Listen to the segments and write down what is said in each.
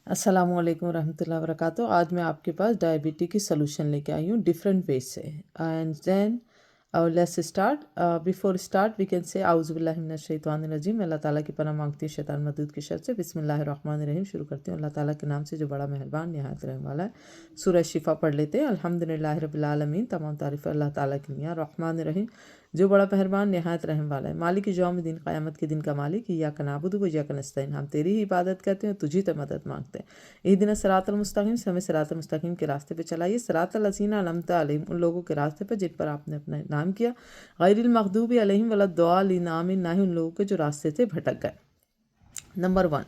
अस्सलामुअलैकुम रहमतुल्लाहि व बरकातुहू। आज मैं आपके पास डायबिटीज़ की सलूशन लेके आई हूँ डिफरेंट वेज से। And then let's start. Before start we can say आउज़ु बिल्लाहि मिनश शैतानिर रजीम। मैं अल्लाह ताला की पनाह मांगती हूँ शैतान मरदूद की शर से। बिस्मिल्लाहिर रहमानिर रहीम। शुरू करती हूँ अल्लाह ताला के नाम से जो बड़ा मेहरबान निहायत रहम वाला है। सूरह शिफा पढ़ लेते हैं। अल्हम्दुलिल्लाहि रब्बिल आलमीन। तमाम तारीफ़ अल्लाह ताला की निया। रहमानिर रहीम जो बड़ा मेहरबान निहायत रहम वाला है। मालिक यौमिद्दीन क़यामत के दिन का मालिक। इय्याका नअबुदु व इय्याका नस्तईन। हम तेरी ही इबादत करते हैं, तुझी से मदद मांगते हैं। इहदिना सिरातल मुस्तकीम। हमें सिरातल मुस्तकीम के रास्ते पे चलाइए। सिरातल लज़ीना अनअमता अलैहिम। उन लोगों के रास्ते पर जिन पर आपने अपना नाम किया। गैरिल मग़दूबि अलैहिम वलद्दालिन। आमीन। ना ही उन लोगों के जो रास्ते से भटक गए। नंबर 1,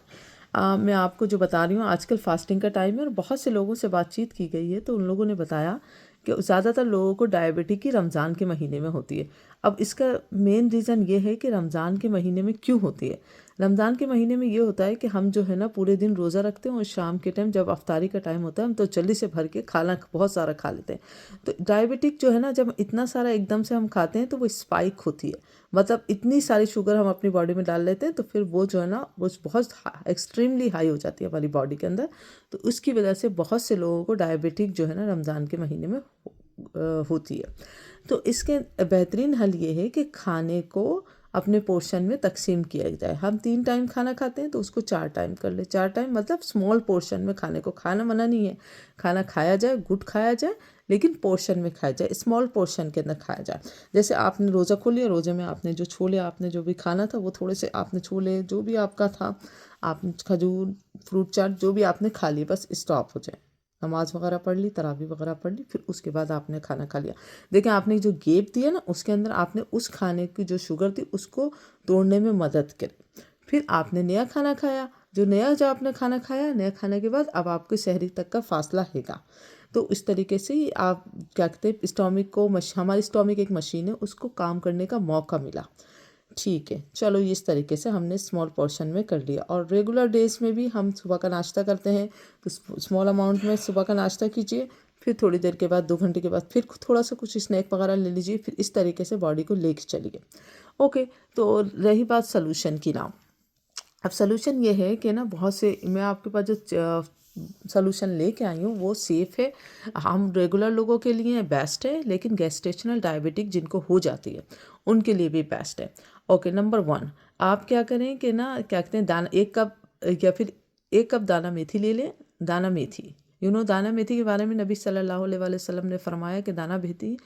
मैं आपको जो बता रही हूँ, आजकल फास्टिंग का टाइम है और बहुत से लोगों से बातचीत की गई है तो उन लोगों ने बताया कि ज़्यादातर लोगों को डायबिटीज़ की रमज़ान के महीने में होती है। अब इसका मेन रीज़न ये है कि रमज़ान के महीने में क्यों होती है। रमज़ान के महीने में ये होता है कि हम जो है ना पूरे दिन रोज़ा रखते हैं और शाम के टाइम जब अफ्तारी का टाइम होता है हम तो जल्दी से भर के खाना बहुत सारा खा लेते हैं। तो डायबिटिक जो है ना, जब इतना सारा एकदम से हम खाते हैं तो वो स्पाइक होती है। मतलब इतनी सारी शुगर हम अपनी बॉडी में डाल लेते हैं तो फिर वो जो है ना वो बहुत एक्सट्रीमली हाई हो जाती है हमारी बॉडी के अंदर। तो उसकी वजह से बहुत से लोगों को डायबिटिक जो है ना रमज़ान के महीने में होती है। तो इसके बेहतरीन हल ये है कि खाने को अपने पोर्शन में तकसीम किया जाए। हम 3 टाइम खाना खाते हैं तो उसको 4 टाइम कर ले। 4 टाइम मतलब स्मॉल पोर्शन में खाने को। खाना मना नहीं है, खाना खाया जाए, गुड खाया जाए, लेकिन पोर्शन में खाया जाए, स्मॉल पोर्शन के अंदर खाया जाए। जैसे आपने रोज़ा खोल लिया, रोज़े में आपने जो छोले आपने जो भी खाना था वो थोड़े से आपने छोले जो भी आपका था, आपने खजूर फ्रूट चाट जो भी आपने खा लिए, बस स्टॉप हो जाए। नमाज़ वगैरह पढ़ ली, तरावी वगैरह पढ़ ली, फिर उसके बाद आपने खाना खा लिया। देखें आपने जो गैप दिया ना उसके अंदर आपने उस खाने की जो शुगर थी उसको तोड़ने में मदद करी। फिर आपने नया खाना खाया। जो आपने खाना खाया, नया खाने के बाद अब आपके सहरी तक का फासला हैगा। तो इस तरीके से ही आप क्या कहते हैं स्टोमिक को हमारी स्टोमिक एक मशीन है, उसको काम करने का मौका मिला। ठीक है, चलो इस तरीके से हमने स्मॉल पोर्शन में कर लिया। और रेगुलर डेज में भी हम सुबह का नाश्ता करते हैं तो स्मॉल अमाउंट में सुबह का नाश्ता कीजिए। फिर थोड़ी देर के बाद 2 घंटे के बाद फिर थोड़ा सा कुछ स्नैक वगैरह ले लीजिए। फिर इस तरीके से बॉडी को लेके चलिए। ओके, तो रही बात सलूशन की ना। अब सलूशन ये है कि ना बहुत से मैं आपके पास जो सलूशन लेके आई हूँ वो सेफ़ है। हम रेगुलर लोगों के लिए बेस्ट है, लेकिन गेस्टेशनल डायबिटिक जिनको हो जाती है उनके लिए भी बेस्ट है। ओके, नंबर 1, आप क्या करें कि ना क्या कहते हैं दाना 1 कप या फिर 1 कप दाना मेथी ले लें। दाना मेथी दाना मेथी के बारे में नबी सल्लल्लाहु अलैहि वसल्लम ने फरमाया कि दाना मेथी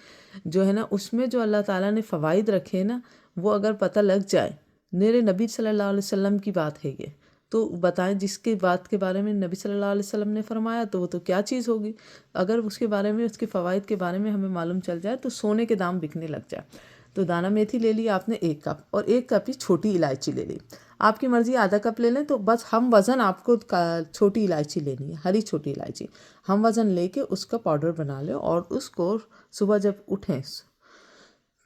जो है ना उसमें जो अल्लाह ताला ने फ़वाइद रखे हैं ना, वो अगर पता लग जाए, मेरे नबी सल्लल्लाहु अलैहि वसल्लम की बात है ये, तो बताएं जिसके बात के बारे में नबी सल्लल्लाहु अलैहि वसल्लम ने फरमाया तो वो तो क्या चीज़ होगी। अगर उसके बारे में उसके फ़वाइद के बारे में हमें मालूम चल जाए तो सोने के दाम बिकने लग जाए। तो दाना मेथी ले ली आपने 1 कप, और 1 कप ही छोटी इलायची ले ली। आपकी मर्ज़ी आधा कप ले लें। तो बस हम वज़न आपको छोटी इलायची लेनी है, हरी छोटी इलायची। हम वज़न लेके उसका पाउडर बना लें और उसको सुबह जब उठें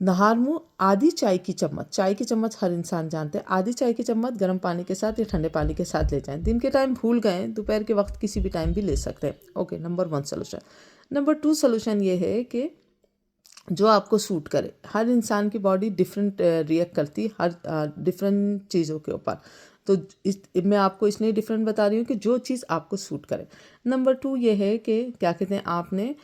नहार मुँह आधी चाय की चम्मच हर इंसान जानते हैं, आधी चाय की चम्मच गर्म पानी के साथ या ठंडे पानी के साथ ले जाएं। दिन के टाइम भूल गए, दोपहर के वक्त किसी भी टाइम भी ले सकते हैं। Okay, number 1 solution. Number 2 solution ये है कि जो आपको सूट करे। हर इंसान की बॉडी डिफरेंट रिएक्ट करती है हर डिफरेंट चीज़ों के ऊपर। तो मैं आपको इसलिए डिफरेंट बता रही हूँ कि जो चीज़ आपको सूट करे। नंबर 2 ये है कि क्या कहते हैं आपने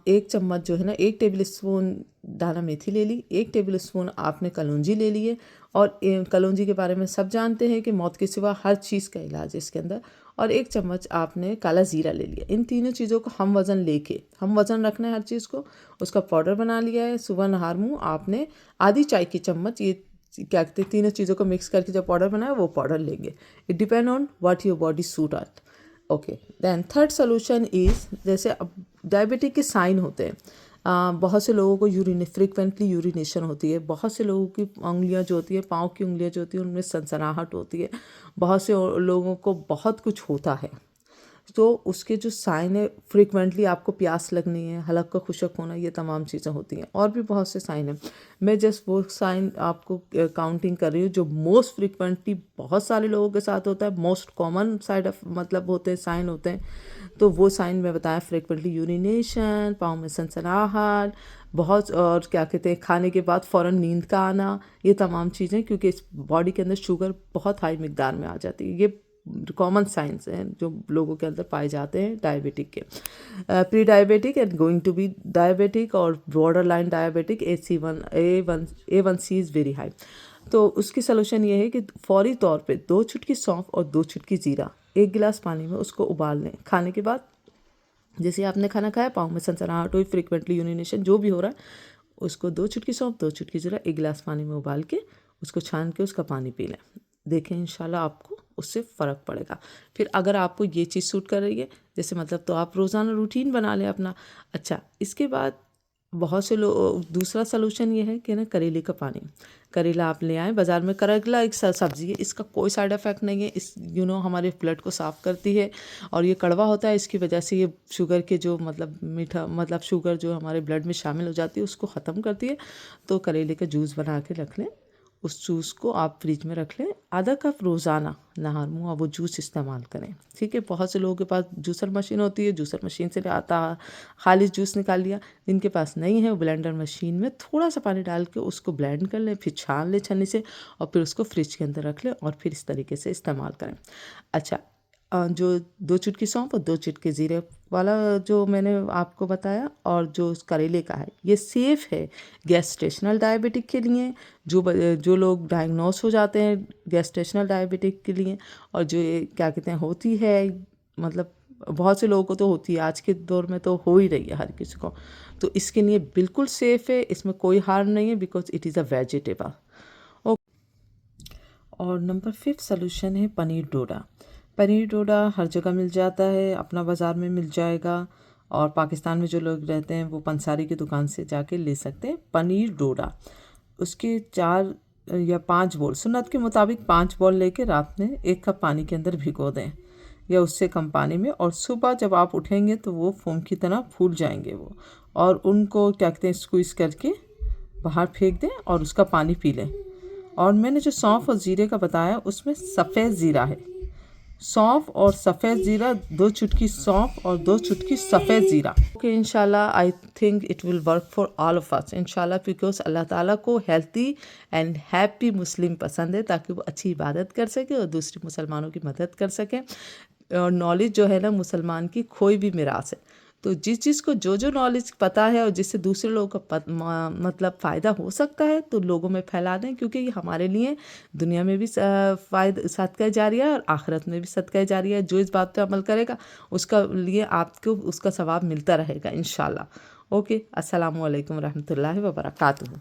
1 चम्मच जो है ना 1 टेबल स्पून दाना मेथी ले ली, 1 टेबल स्पून आपने कलौंजी ले लिए। और कलौंजी के बारे में सब जानते हैं कि मौत के सिवा हर चीज़ का इलाज है इसके अंदर। और 1 चम्मच आपने काला ज़ीरा ले लिया। इन तीनों चीज़ों को हम वज़न रखना है हर चीज़ को। उसका पाउडर बना लिया है। सुबह नहार मुँह आपने आधी चाय की चम्मच ये क्या कहते हैं तीनों चीज़ों को मिक्स करके जो पाउडर बनाया वो पाउडर लेंगे। It depend on what your body suit at. Okay, then third solution is, जैसे अब डायबिटिक के साइन होते हैं। बहुत से लोगों को फ्रिक्वेंटली यूरिनेशन होती है। बहुत से लोगों की उंगलियां जो होती है, पाँव की उंगलियां जो होती है उनमें सनसनाहट होती है। बहुत से लोगों को बहुत कुछ होता है। तो उसके जो साइन है, फ्रिक्वेंटली आपको प्यास लगनी है, हलक का खुशक होना, ये तमाम चीज़ें होती हैं। और भी बहुत से साइन हैं, मैं जस्ट वो साइन आपको काउंटिंग कर रही हूँ जो मोस्ट फ्रिक्वेंटली बहुत सारे लोगों के साथ होता है, मोस्ट कॉमन साइड ऑफ मतलब होते हैं साइन होते हैं। तो वो साइन मैं बताया, फ्रिक्वेंटली यूरिनेशन, पाँव में सनसनाहट, बहुत, और क्या कहते हैं खाने के बाद फ़ौरन नींद का आना, ये तमाम चीज़ें, क्योंकि इस बॉडी के अंदर शुगर बहुत हाई मिकदार में आ जाती है। ये कॉमन साइंस हैं जो लोगों के अंदर पाए जाते हैं डायबिटिक के। Pre diabetic and going to be diabetic और borderline diabetic A1C is very high. तो उसकी सलूशन ये है कि फौरी तौर पे 2 चुटकी सौंफ और 2 चुटकी जीरा 1 गिलास पानी में उसको उबाल लें। खाने के बाद जैसे आपने खाना खाया, पाँव में सनसनाहट हुई, फ्रिक्वेंटली यूरिनेशन जो भी हो रहा है, उसको 2 चुटकी सौंफ 2 चुटकी जीरा 1 गिलास पानी में उबाल के उसको छान के उसका पानी पी लें। देखें इंशाल्लाह आपको उससे फ़र्क पड़ेगा। फिर अगर आपको ये चीज़ सूट कर रही है जैसे मतलब, तो आप रोज़ाना रूटीन बना लें अपना। अच्छा, इसके बाद बहुत से लोग, दूसरा सलूशन ये है कि ना करेले का पानी। करेला आप ले आएँ बाज़ार में। करेला एक सब्ज़ी है, इसका कोई साइड इफ़ेक्ट नहीं है। इस हमारे ब्लड को साफ़ करती है और ये कड़वा होता है, इसकी वजह से ये शुगर के जो मतलब मीठा मतलब शुगर जो हमारे ब्लड में शामिल हो जाती है उसको ख़त्म करती है। तो करेले का जूस बना के रख लें, उस जूस को आप फ्रिज में रख लें। आधा कप रोज़ाना नहर मुँह वो जूस इस्तेमाल करें, ठीक है। बहुत से लोगों के पास जूसर मशीन होती है, जूसर मशीन से आता खाली जूस निकाल लिया। जिनके पास नहीं है वो ब्लेंडर मशीन में थोड़ा सा पानी डाल के उसको ब्लेंड कर लें, फिर छान लें छन्नी से और फिर उसको फ्रिज के अंदर रख लें और फिर इस तरीके से इस्तेमाल करें। अच्छा, जो 2 चुटकी सौंफ और 2 चुटकी ज़ीरे वाला जो मैंने आपको बताया और जो करेले का है, ये सेफ़ है गैस्ट्रेशनल डायबिटिक के लिए, जो लोग डायग्नोस हो जाते हैं गैस्ट्रेशनल डायबिटिक के लिए, और जो क्या कहते हैं होती है, मतलब बहुत से लोगों को तो होती है, आज के दौर में तो हो ही रही है हर किसी को। तो इसके लिए बिल्कुल सेफ़ है, इसमें कोई हार्म नहीं है, because it is a vegetable. और नंबर 5 सॉल्यूशन है पनीर डोडा। पनीर डोडा हर जगह मिल जाता है, अपना बाज़ार में मिल जाएगा, और पाकिस्तान में जो लोग रहते हैं वो पंसारी की दुकान से जाके ले सकते हैं पनीर डोडा। उसके 4 या 5 बॉल, सुन्नत के मुताबिक 5 बॉल लेके रात में 1 कप पानी के अंदर भिगो दें या उससे कम पानी में, और सुबह जब आप उठेंगे तो वो फोम की तरह फूल जाएंगे वो, और उनको क्या कहते हैं स्क्वीज़ करके बाहर फेंक दें और उसका पानी पी लें। और मैंने जो सौंफ और ज़ीरे का बताया उसमें सफ़ेद ज़ीरा है, सौंफ और सफ़ेद ज़ीरा, 2 चुटकी सौंफ और 2 चुटकी सफ़ेद ज़ीरा। ओके, इंशाल्लाह I think it will work for all of us इंशाल्लाह, बिकॉज अल्लाह ताला को हेल्थी एंड हैप्पी मुस्लिम पसंद है, ताकि वो अच्छी इबादत कर सके और दूसरे मुसलमानों की मदद कर सकें। और नॉलेज जो है ना मुसलमान की खोई भी मिरास है, तो जिस चीज़ को जो नॉलेज पता है और जिससे दूसरे लोगों का मतलब फ़ायदा हो सकता है तो लोगों में फैला दें, क्योंकि ये हमारे लिए दुनिया में भी फ़ायदा सदका जारिया है और आखिरत में भी सदका जारिया है। जो इस बात पे अमल करेगा उसका लिए आपको उसका सवाब मिलता रहेगा इंशाल्लाह। ओके, अस्सलामु अलैकुम रहमतुल्लाहि व बरकातुहू।